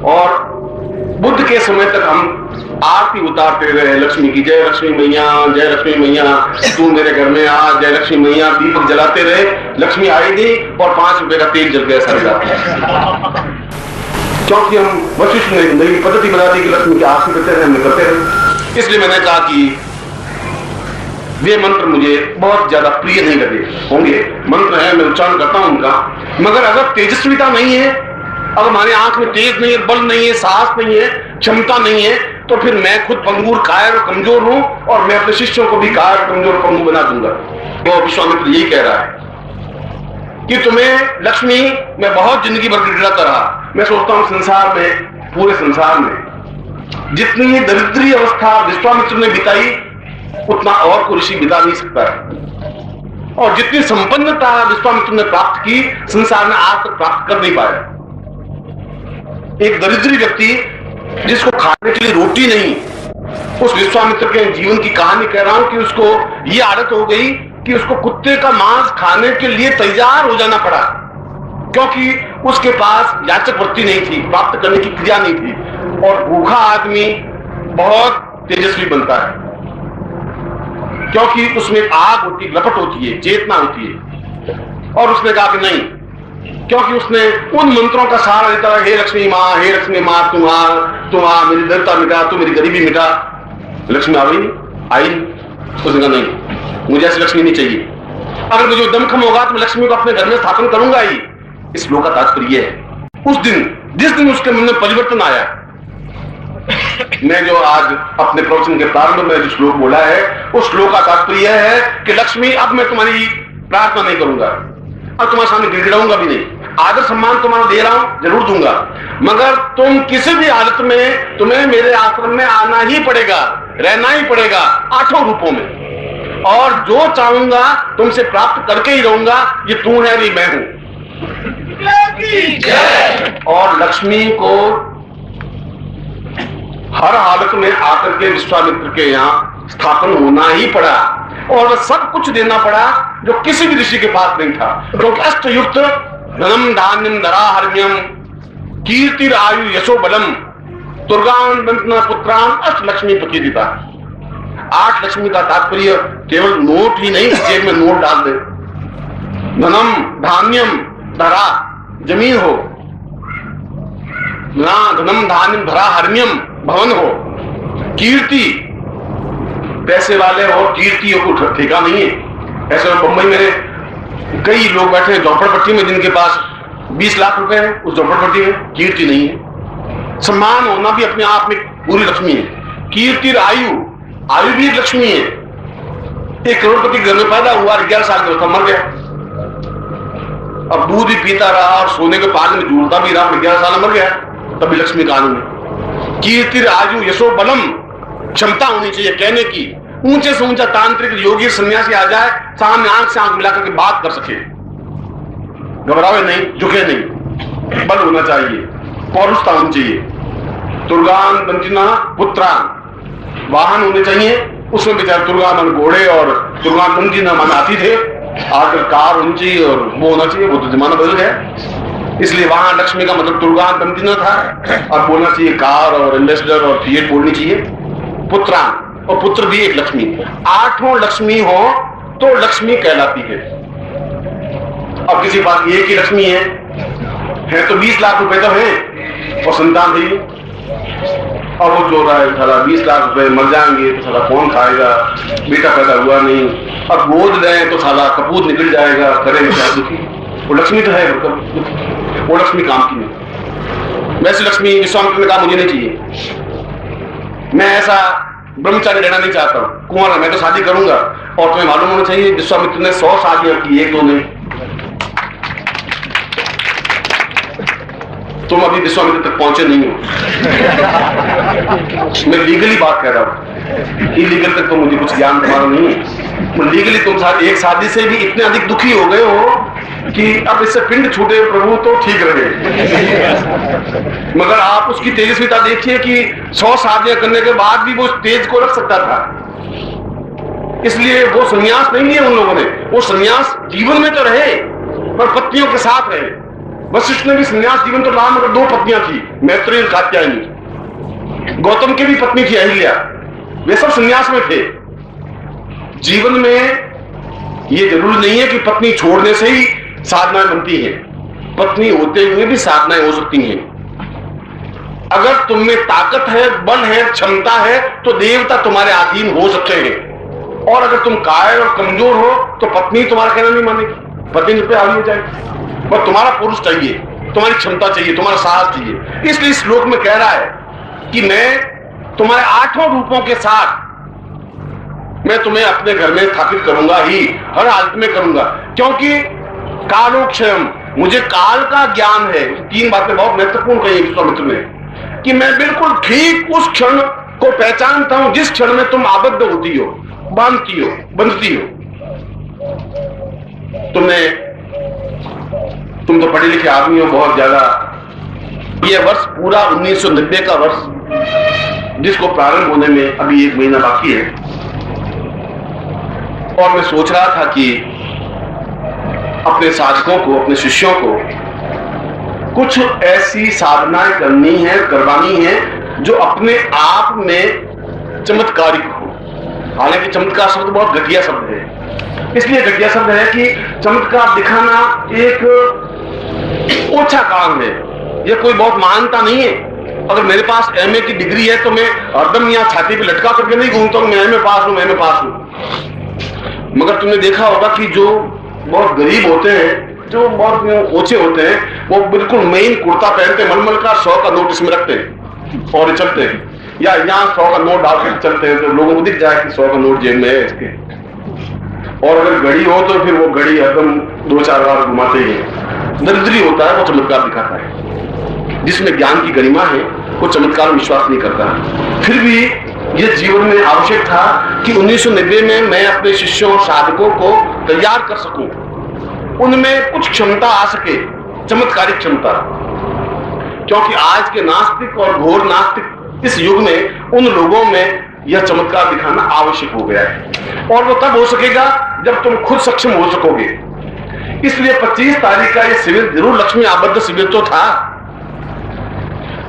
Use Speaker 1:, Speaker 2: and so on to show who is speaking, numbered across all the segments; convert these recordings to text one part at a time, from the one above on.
Speaker 1: और बुद्ध के समय तक हम आरती उतारते रहे लक्ष्मी की, जय लक्ष्मी मैया, जय लक्ष्मी मैया, तू मेरे घर में आ, जय लक्ष्मी मैया, दीपक जलाते रहे। लक्ष्मी आएगी और 5 रुपए का तेल जल गया सर जाता। क्योंकि हम वशिष्ठ ने नई पद्धति बना दी कि लक्ष्मी की आरती करते रहे, हम करते रहे। इसलिए मैंने कहा कि वे मंत्र मुझे बहुत ज्यादा प्रिय नहीं लगे होंगे। मंत्र है, मैं उच्चारण करता हूं उनका, मगर अगर तेजस्विता नहीं है, अगर हमारी आंख में तेज नहीं है, बल नहीं है, साहस नहीं है, क्षमता नहीं है, तो फिर मैं खुद पंगुर, कायर और कमजोर हूं और मैं अपने शिष्यों को भी कायर, कमजोर, पंगु बना दूंगा। वो विश्वामित्र यही कह रहा है कि तुम्हें लक्ष्मी मैं बहुत जिंदगी भर गिड़गिड़ाता रहा। मैं सोचता हूं संसार में, पूरे संसार में जितनी दरिद्री अवस्था विश्वामित्र ने बिताई उतना और कोई ऋषि बिता नहीं सकता है, और जितनी संपन्नता विश्वामित्र ने प्राप्त की संसार में आज तक प्राप्त कर नहीं पाया। एक दरिद्री व्यक्ति जिसको खाने के लिए रोटी नहीं, उस विश्वामित्र के जीवन की कहानी कह रहा हूं कि उसको ये आदत हो गई कि उसको कुत्ते का मांस खाने के लिए तैयार हो जाना पड़ा, क्योंकि उसके पास याचक वृत्ति नहीं थी, प्राप्त करने की क्रिया नहीं थी। और भूखा आदमी बहुत तेजस्वी बनता है, क्योंकि उसमें आग होती, लपट होती है, चेतना होती है। और उसने कहा कि नहीं, क्योंकि उसने उन मंत्रों का सहारा लेता है, हे लक्ष्मी माँ, हे लक्ष्मी माँ, तू आ, मेरी दरिद्रता मिटा, तू मेरी गरीबी मिटा। लक्ष्मी आई। उसने कहा नहीं, मुझे ऐसी लक्ष्मी नहीं चाहिए। अगर मुझे दमखम होगा तो मैं लक्ष्मी को अपने घर में स्थापन करूंगा ही। इस श्लोक का तात्पर्य है उस दिन, जिस दिन उसके मन में परिवर्तन आया, मैं जो आज अपने प्रवचन के प्रारंभ में जो श्लोक बोला है, उस श्लोक का तात्पर्य है कि लक्ष्मी अब मैं तुम्हारी प्रार्थना नहीं करूंगा और तुम्हारे सामने गिड़गिड़ाऊंगा भी नहीं। आदर सम्मान तुम्हारा दे रहा हूं, जरूर दूंगा, मगर तुम किसी भी हालत में तुम्हें मेरे आश्रम में आना ही पड़ेगा, रहना ही पड़ेगा 8 रूपों में, और जो चाहूंगा तुमसे प्राप्त करके ही रहूंगा। ये तू है, नहीं मैं हूं। और लक्ष्मी को हर हालत में आकर के विश्वामित्र के यहाँ स्थापन होना ही पड़ा, और सब कुछ देना पड़ा जो किसी भी ऋषि के पास नहीं था। क्योंकि अष्टयुक्त धनम धान्यम धरा हर्म्यम कीर्ति आयु यशो बलम दुर्गान पुत्रान अष्ट लक्ष्मी प्रकीर्तिता। 8 लक्ष्मी का तात्पर्य केवल नोट ही नहीं, जेब में नोट डाल दे। धनम धान्यम धरा, जमीन हो, ना धनम धान्यम धरा हर्म्यम, भवन हो, कीर्ति, पैसे वाले और कीर्तियों को ठेका नहीं है। ऐसे में बंबई में कई लोग बैठे हैं झोपड़पट्टी में, जिनके पास 20 लाख रुपए हैं, उस झोपड़पट्टी में कीर्ति नहीं है। सम्मान होना भी अपने आप में पूरी लक्ष्मी है। कीर्ति आयु, आयु भी एक लक्ष्मी है। एक करोड़पति घर में पैदा हुआ, 11 साल के मर गया, अब दूध भी पीता रहा और सोने के पानी में झूलता भी रहा, 11 साल में मर गया, तभी लक्ष्मी का आनंद है। कीर्ति आयु यशो बलम, क्षमता होनी चाहिए कहने की, ऊंचे से ऊंचा तांत्रिक योगी सन्यासी आ जाए, सामने आंख से आंख मिलाकर के बात कर सके, घबरावे नहीं, झुके नहीं, बल होना चाहिए, पौरुषता होनी चाहिए। दुर्गान बंजना पुत्रान, वाहन होने चाहिए, उसमें बेचारे दुर्गा मन घोड़े और दुर्गान बंजना मन हाथी थे, आकर कार होनी चाहिए और वो होना चाहिए। वो तो जमाना बदल गया, इसलिए वहां लक्ष्मी का मतलब दुर्गान बंजना था, और बोलना चाहिए कार और एम्बेसडर और फिएट बोलनी चाहिए। पुत्रान, और पुत्र भी एक लक्ष्मी। 8 लक्ष्मी हो तो लक्ष्मी कहलाती है। अब किसी पास एक ही लक्ष्मी है तो 20 लाख रुपए तो है और संतान नहीं, और वो जो रहा है साला 20 लाख रुपए मर जाएंगे तो साला कौन खाएगा, बेटा पैदा हुआ नहीं, अब गोद लें तो साला कपूत निकल जाएगा, करें क्या दुखी। वो लक्ष्मी तो है, वो लक्ष्मी काम की नहीं। वैसे लक्ष्मी विश्वामित्र ने कहा मुझे नहीं चाहिए, मैं ऐसा ब्रह्मचारी रहना नहीं चाहता हूं, कुंवारा, मैं तो शादी करूंगा। और तुम्हें मालूम होना चाहिए विश्वामित्र ने 100 शादियां की, एक दो नहीं। तुम अभी विश्वामित्र तक पहुंचे नहीं हो। मैं लीगली बात कह रहा हूं, इलीगल तक तो मुझे कुछ ज्ञान तुम्हारा नहीं है। लीगली तुम एक शादी से भी इतने अधिक दुखी हो गए हो कि अब इससे पिंड छूटे प्रभु तो ठीक रहे। मगर आप उसकी तेजस्विता देखिए कि 100 शादियां करने के बाद भी वो तेज को रख सकता था। इसलिए वो संन्यास नहीं लिया उन लोगों ने, वो संन्यास जीवन में तो रहे पर पत्नियों के साथ रहे। वशिष्ठ ने भी संन्यास जीवन तो लाया, मगर 2 पत्नियां थी, मैत्री और कात्यायनी। गौतम की भी पत्नी थी अहिल्या, वे सब संन्यास में थे। जीवन में यह जरूरी नहीं है कि पत्नी छोड़ने से ही साधनाएं बनती हैं, पत्नी होते हुए भी साधनाएं हो सकती हैं। अगर तुम में ताकत है, बल है, क्षमता है, तो देवता तुम्हारे अधीन हो सकते हैं। और अगर तुम कायर और कमजोर हो तो पत्नी तुम्हारा कहना नहीं मानेगी, पत्नी पे हावी हो जाएगी। पर तुम्हारा पुरुष चाहिए, तुम्हारी क्षमता चाहिए, तुम्हारा साहस चाहिए। इसलिए इस श्लोक में कह रहा है कि मैं तुम्हारे 8 रूपों के साथ मैं तुम्हें अपने घर में स्थापित करूंगा ही, हर हालत में करूंगा, क्योंकि कालोक्षयम, मुझे काल का ज्ञान है। 3 बातें बहुत महत्वपूर्ण कही विश्वामित्र ने, कि मैं बिल्कुल ठीक उस क्षण को पहचानता हूं जिस क्षण में तुम आबद्ध होती हो, बांधती हो, बंधती हो। तुम तो पढ़े लिखे आदमी हो बहुत ज्यादा। यह वर्ष पूरा 1990 का वर्ष, जिसको प्रारंभ होने में अभी 1 महीना बाकी है। और मैं सोच रहा था कि अपने साधकों को, अपने शिष्यों को कुछ ऐसी साधनाएं करनी है, करवानी है जो अपने आप में चमत्कारिक हो। हालांकि चमत्कार शब्द बहुत घटिया शब्द है, इसलिए घटिया शब्द है कि चमत्कार दिखाना एक ओछा काम है, यह कोई बहुत महानता नहीं है। अगर मेरे पास एमए की डिग्री है तो मैं हरदम यहाँ छाती पे लटका करके नहीं घूमता हूं, मैं एमए पास हूं, एमए पास हूं। मगर तुमने देखा होगा कि जो बहुत गरीब होते हैं, जो बहुत ऊंचे होते हैं, वो बिल्कुल मेन कुर्ता पहनते, मलमल का 100 का नोट इसमें रखते हैं और चलते हैं, या यहाँ 100 का नोट डाल कर चलते हैं तो लोगों को दिख जाए कि 100 का नोट जेब में है इसके। और अगर घड़ी हो तो फिर वो घड़ी एकदम 2-4 बार घुमाते ही। दरिद्री होता है वो चमत्कार दिखाता है, जिसमें ज्ञान की गरिमा है वो चमत्कार में विश्वास नहीं करता। फिर भी यह जीवन में आवश्यक था कि 1990 में मैं अपने शिष्यों और साधकों को तैयार कर सकूं, उनमें कुछ क्षमता आ सके, चमत्कारिक क्षमता। क्योंकि आज के नास्तिक और घोर नास्तिक इस युग में उन लोगों में यह चमत्कार दिखाना आवश्यक हो गया है, और वो तब हो सकेगा जब तुम खुद सक्षम हो सकोगे। इसलिए 25 तारीख का यह शिविर जरूर लक्ष्मी आबद्ध शिविर तो था,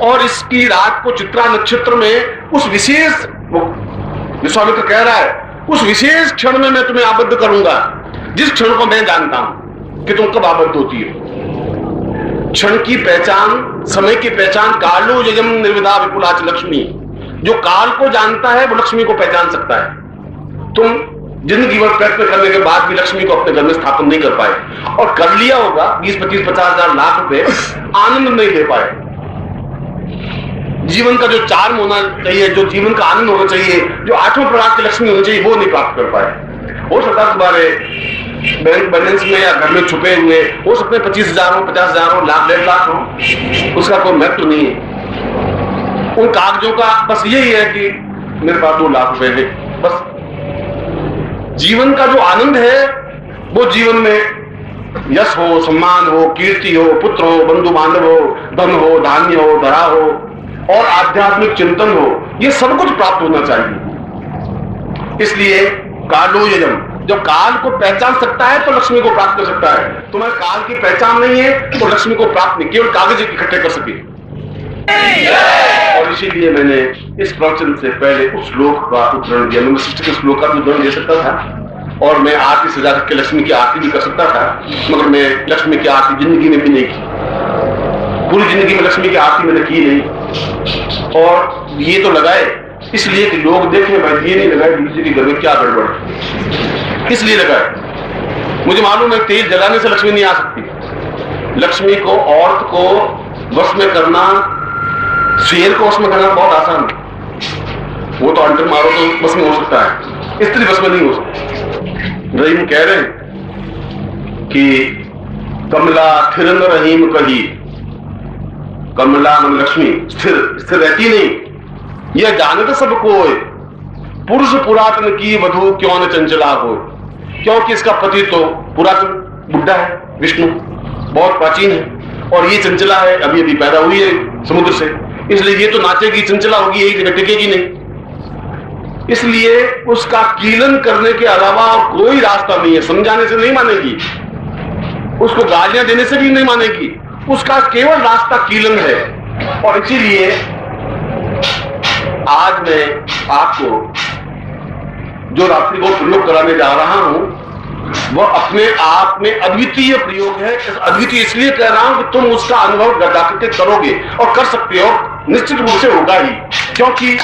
Speaker 1: और इसकी रात को चित्रा नक्षत्र में उस विशेष, विश्वामित्र कह रहा है, उस विशेष क्षण में मैं तुम्हें आबद्ध करूंगा जिस क्षण को मैं जानता हूं कि तुम कब आबद्ध होती हो। क्षण की पहचान, समय की पहचान, कालो यजम निर्विदा विपुलाच लक्ष्मी। जो काल को जानता है वो लक्ष्मी को पहचान सकता है। तुम जिंदगी भर प्रयत्न करने के बाद भी लक्ष्मी को अपने घर में स्थापन नहीं कर पाए, और कर लिया होगा 20, 25, 50 हजार, लाख रुपए, आनंद नहीं ले पाए। जीवन का जो चार्म होना चाहिए, जो जीवन का आनंद होना चाहिए, जो 8वें प्रकार की लक्ष्मी होनी चाहिए, वो नहीं प्राप्त कर पाए। हो सकता है तुम्हारे बैंक बैलेंस में या घर में छुपे हुए हो सकते हैं 25,000 हो, 50,000 हो, लाख, 1.5 लाख हो, उसका कोई महत्व नहीं है। उन कागजों का बस यही है कि मेरे पास 2 लाख रुपए है, बस। जीवन का जो आनंद है वो जीवन में यश हो, सम्मान हो, कीर्ति हो, पुत्र हो, बंधु बांधव हो, धन हो, धान्य हो, धरा हो, और आध्यात्मिक चिंतन हो, ये सब कुछ प्राप्त होना चाहिए। इसलिए कालो यजम, जो काल को पहचान सकता है तो लक्ष्मी को प्राप्त कर सकता है। तुम्हें काल की पहचान नहीं है तो लक्ष्मी को प्राप्त नहीं, केवल कागज इकट्ठे कर सके। और इसीलिए मैंने इस प्रवचन से पहले उस श्लोक का उदाहरण दिया। मैं वशिष्ठ के श्लोक का भी उदाहरण दे सकता था, और मैं आरती सजा करके लक्ष्मी की आरती भी कर सकता था, मगर मैं लक्ष्मी की आरती जिंदगी में भी नहीं की। पूरी जिंदगी में लक्ष्मी की आरती मैंने की नहीं। और ये तो लगाए इसलिए कि लोग देखें, भाई ये नहीं लगाए दूसरे के घर में क्या गड़बड़ है, इसलिए लगाए। मुझे मालूम है तेल जलाने से लक्ष्मी नहीं आ सकती। लक्ष्मी को, औरत को वश में करना, शेर को वश में करना बहुत आसान है। वो तो अंटर मारो तो वश में हो सकता है, स्त्री वश में नहीं हो सकती। रहीम कह रहे हैं कि कमला थिरन रहीम कही, कमला मन लक्ष्मी स्थिर स्थिर रहती नहीं, यह जानते सब कोई, पुरुष पुरातन की वधु क्यों न चंचला हो। क्योंकि इसका पति तो पुरातन बुढ़ा है, विष्णु बहुत प्राचीन है, और ये चंचला है, अभी अभी पैदा हुई है समुद्र से, इसलिए ये तो नाचेगी, चंचला होगी, एक जगह टिकेगी नहीं। इसलिए उसका कीलन करने के अलावा कोई रास्ता नहीं है। समझाने से नहीं मानेगी, उसको गालियां देने से भी नहीं मानेगी, उसका केवल रास्ता कीलन है। और इसीलिए आज मैं आपको जो रात्रि को प्रयोग कराने जा रहा हूं वह अपने आप में अद्वितीय प्रयोग है। अद्वितीय इसलिए कह रहा हूं कि तुम उसका अनुभव जाकर के करोगे और कर सकते हो, निश्चित रूप से होगा ही, क्योंकि